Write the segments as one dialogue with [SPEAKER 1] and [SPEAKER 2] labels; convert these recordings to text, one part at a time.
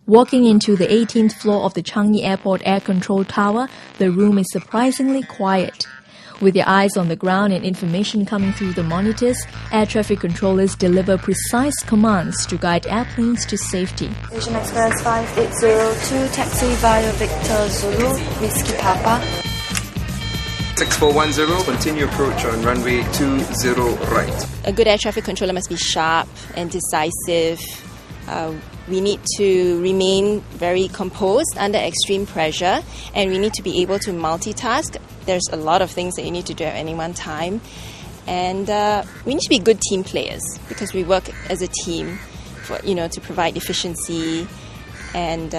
[SPEAKER 1] Walking into the 18th floor of the Changi Airport Air Control Tower, the room is surprisingly quiet. With your eyes on the ground and information coming through the monitors, air traffic controllers deliver precise commands to guide airplanes to safety.
[SPEAKER 2] Asian Express 5802, taxi via Victor Zulu, Whiskey Papa.
[SPEAKER 3] 6410, continue approach on runway 20 right.
[SPEAKER 4] A good air traffic controller must be sharp and decisive. We need to remain very composed under extreme pressure, and we need to be able to multitask. There's a lot of things that you need to do at any one time, and we need to be good team players because we work as a team to provide efficiency. And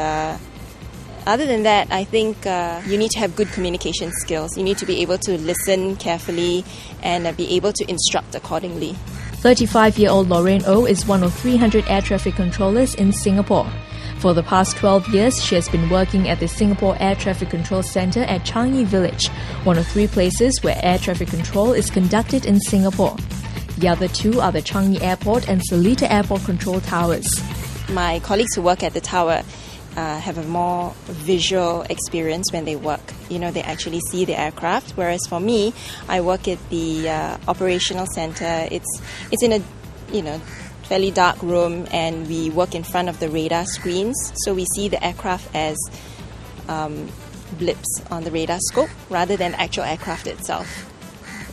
[SPEAKER 4] other than that, I think you need to have good communication skills. You need to be able to listen carefully and be able to instruct accordingly.
[SPEAKER 1] 35-year-old Lorraine Oh is one of 300 air traffic controllers in Singapore. For the past 12 years, she has been working at the Singapore Air Traffic Control Centre at Changi Village, one of 3 places where air traffic control is conducted in Singapore. The other 2 are the Changi Airport and Seletar Airport control towers.
[SPEAKER 4] My colleagues who work at the tower have a more visual experience when they work. They actually see the aircraft, whereas for me, I work at the operational centre. It's in a fairly dark room, and we work in front of the radar screens, so we see the aircraft as blips on the radar scope rather than the actual aircraft itself.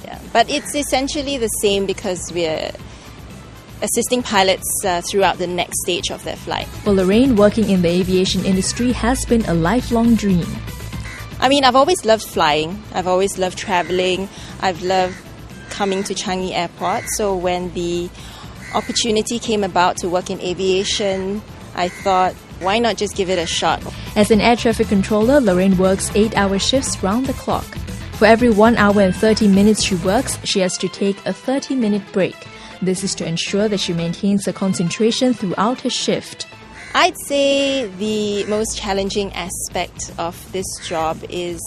[SPEAKER 4] Yeah. But it's essentially the same because we're assisting pilots throughout the next stage of their flight.
[SPEAKER 1] For Lorraine, working in the aviation industry has been a lifelong dream.
[SPEAKER 4] I've always loved flying. I've always loved traveling. I've loved coming to Changi Airport. So when the opportunity came about to work in aviation, I thought, why not just give it a shot?
[SPEAKER 1] As an air traffic controller, Lorraine works 8-hour shifts round the clock. For every 1 hour and 30 minutes she works, she has to take a 30-minute break. This is to ensure that she maintains her concentration throughout her shift.
[SPEAKER 4] I'd say the most challenging aspect of this job is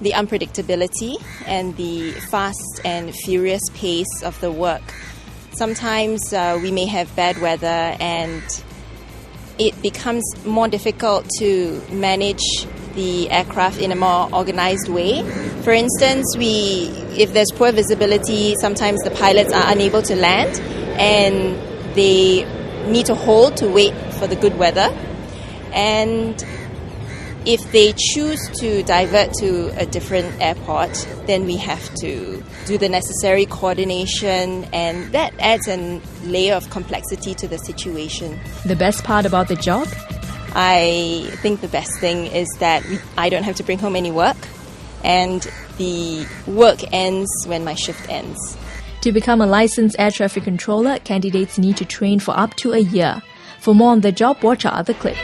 [SPEAKER 4] the unpredictability and the fast and furious pace of the work. Sometimes we may have bad weather, and it becomes more difficult to manage the aircraft in a more organized way. For instance, if there's poor visibility, sometimes the pilots are unable to land, and they need to hold to wait for the good weather. And if they choose to divert to a different airport, then we have to do the necessary coordination, and that adds a layer of complexity to the situation.
[SPEAKER 1] The best part about the job?
[SPEAKER 4] I think the best thing is that I don't have to bring home any work, and the work ends when my shift ends.
[SPEAKER 1] To become a licensed air traffic controller, candidates need to train for up to a year. For more on the job, watch our other clip.